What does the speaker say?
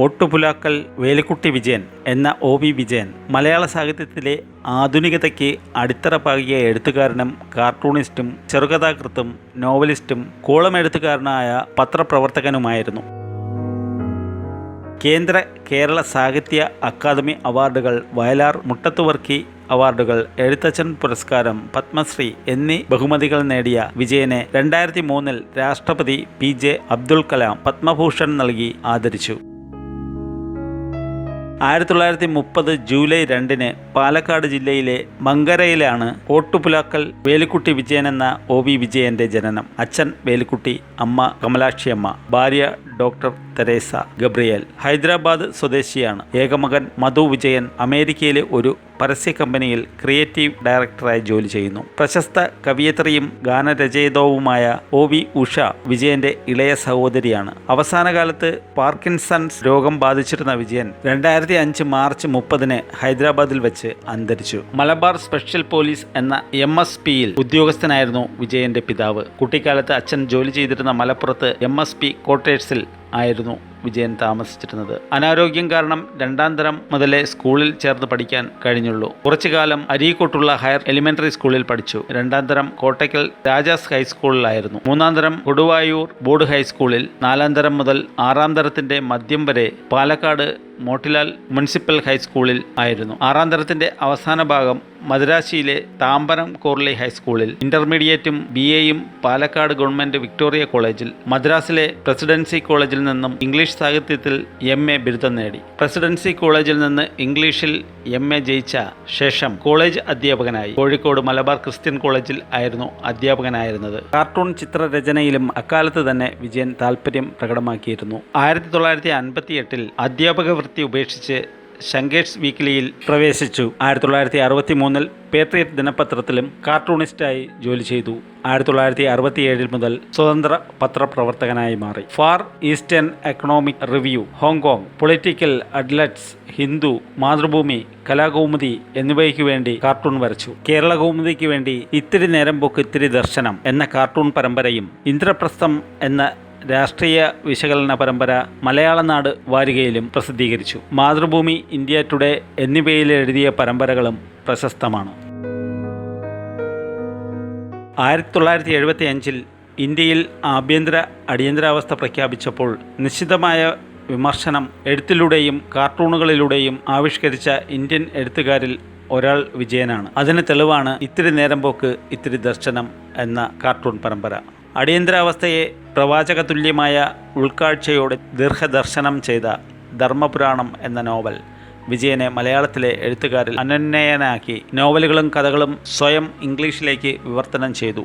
ഓട്ടുപുലാക്കൽ വേലിക്കുട്ടി വിജയൻ എന്ന ഒ.വി. വിജയൻ മലയാള സാഹിത്യത്തിലെ ആധുനികതയ്ക്ക് അടിത്തറ പാകിയ എഴുത്തുകാരനും കാർട്ടൂണിസ്റ്റും ചെറുകഥാകൃത്തും നോവലിസ്റ്റും കോളം എഴുത്തുകാരനായ പത്രപ്രവർത്തകനുമായിരുന്നു. കേരള സാഹിത്യ അക്കാദമി അവാർഡുകൾ, വയലാർ മുട്ടത്തുവർക്കി അവാർഡുകൾ, എഴുത്തച്ഛൻ പുരസ്കാരം, പത്മശ്രീ എന്നീ ബഹുമതികൾ നേടിയ വിജയനെ 2003 രാഷ്ട്രപതി PJ അബ്ദുൽ കലാം പത്മഭൂഷൺ നൽകി ആദരിച്ചു. 1930 ജൂലൈ 2 പാലക്കാട് ജില്ലയിലെ മങ്കരയിലാണ് ഓട്ടുപുലാക്കൽ വേലിക്കുട്ടി വിജയൻ എന്ന ഒ.വി. വിജയന്റെ ജനനം. അച്ഛൻ വേലിക്കുട്ടി, അമ്മ കമലാക്ഷിയമ്മ, ഭാര്യ ഡോക്ടർ തെരേസ ഗബ്രിയേൽ. ഹൈദരാബാദ് സ്വദേശിയാണ്. ഏകമകൻ മധു വിജയൻ അമേരിക്കയിലെ ഒരു പരസ്യ കമ്പനിയിൽ ക്രിയേറ്റീവ് ഡയറക്ടറായി ജോലി ചെയ്യുന്നു. പ്രശസ്ത കവിയത്രിയും ഗാനരചയിതാവുമായ ഒ.വി. ഉഷ വിജയന്റെ ഇളയ സഹോദരിയാണ്. അവസാന കാലത്ത് പാർക്കിൻസൺസ് രോഗം ബാധിച്ചിരുന്ന വിജയൻ 2005 മാർച്ച് 30 ഹൈദരാബാദിൽ വെച്ച് അന്തരിച്ചു. മലബാർ സ്പെഷ്യൽ പോലീസ് എന്ന MSPയിൽ ഉദ്യോഗസ്ഥനായിരുന്നു വിജയന്റെ പിതാവ്. കുട്ടിക്കാലത്ത് അച്ഛൻ ജോലി ചെയ്തിരുന്ന മലപ്പുറത്ത് MSP ക്വാർട്ടേഴ്സിൽ ആയിരുന്നു വിജയൻ താമസിച്ചിരുന്നത്. അനാരോഗ്യം കാരണം 2ാം തരം മുതലേ സ്കൂളിൽ ചേർന്ന് പഠിക്കാൻ കഴിഞ്ഞുള്ളൂ. കുറച്ചുകാലം അരീക്കോട്ടുള്ള ഹയർ എലിമെന്ററി സ്കൂളിൽ പഠിച്ചു. 2ാം തരം കോട്ടയ്ക്കൽ രാജാസ് ഹൈസ്കൂളിലായിരുന്നു. 3ാം തരം കൊടുവായൂർ ബോർഡ് ഹൈസ്കൂളിൽ, 4ാം തരം മുതൽ 6ാം തരത്തിന്റെ മധ്യം വരെ പാലക്കാട് മോട്ടിലാൽ മുനിസിപ്പൽ ഹൈസ്കൂളിൽ ആയിരുന്നു. 6ാം തരത്തിന്റെ അവസാന ഭാഗം മദുരാശിയിലെ താമ്പരം കോർലി ഹൈസ്കൂളിൽ, ഇന്റർമീഡിയറ്റും BAയും പാലക്കാട് ഗവൺമെന്റ് വിക്ടോറിയ കോളേജിൽ, മദ്രാസിലെ പ്രസിഡൻസി കോളേജിൽ നിന്നും ഇംഗ്ലീഷ് സാഹിത്യത്തിൽ MA ബിരുദം നേടി. പ്രസിഡൻസി കോളേജിൽ നിന്ന് ഇംഗ്ലീഷിൽ MA ജയിച്ച ശേഷം കോളേജ് അധ്യാപകനായി. കോഴിക്കോട് മലബാർ ക്രിസ്ത്യൻ കോളേജിൽ ആയിരുന്നു അധ്യാപകനായിരുന്നത്. കാർട്ടൂൺ ചിത്രരചനയിലും അക്കാലത്ത് തന്നെ വിജയൻ താൽപര്യം പ്രകടമാക്കിയിരുന്നു. 1958 അധ്യാപക വൃത്തി ഉപേക്ഷിച്ച് ശങ്കേഴ്സ് വീക്ക്ലിയിൽ പ്രവേശിച്ചു. 1963 പേട്രിയറ്റ് ദിനപത്രത്തിലും കാർട്ടൂണിസ്റ്റായി ജോലി ചെയ്തു. 1967 മുതൽ സ്വതന്ത്ര പത്രപ്രവർത്തകനായി മാറി. Far eastern economic review, Hong Kong, political outlets, Hindu, Mathrubhumi, Kalakaumudi എന്നിവയ്ക്ക് വേണ്ടി കാർട്ടൂൺ വരച്ചു. കേരള കൗമുദിക്ക് വേണ്ടി ഇത്തിരി നേരം പോക്ക് ഇത്തിരി ദർശനം എന്ന കാർട്ടൂൺ പരമ്പരയും, ഇന്ദ്രപ്രസ്ഥം എന്ന രാഷ്ട്രീയ വിശകലന പരമ്പര മലയാള നാട് വാരികയിലും പ്രസിദ്ധീകരിച്ചു. മാതൃഭൂമി, ഇന്ത്യ ടുഡേ എന്നിവയിൽ എഴുതിയ പരമ്പരകളും പ്രശസ്തമാണ്. 1975 ഇന്ത്യയിൽ അടിയന്തരാവസ്ഥ പ്രഖ്യാപിച്ചപ്പോൾ നിശ്ചിതമായ വിമർശനം എഴുത്തിലൂടെയും കാർട്ടൂണുകളിലൂടെയും ആവിഷ്കരിച്ച ഇന്ത്യൻ എഴുത്തുകാരിൽ ഒരാൾ വിജയനാണ്. അതിന് തെളിവാണ് ഇത്തിരി നേരം പോക്ക് ഇത്തിരി ദർശനം എന്ന കാർട്ടൂൺ പരമ്പര. അടിയന്തരാവസ്ഥയെ പ്രവാചകതുല്യമായ ഉൾക്കാഴ്ചയോടെ ദീർഘദർശനം ചെയ്ത ധർമ്മപുരാണം എന്ന നോവൽ വിജയനെ മലയാളത്തിലെ എഴുത്തുകാരിൽ അനന്യനാക്കി. നോവലുകളും കഥകളും സ്വയം ഇംഗ്ലീഷിലേക്ക് വിവർത്തനം ചെയ്തു.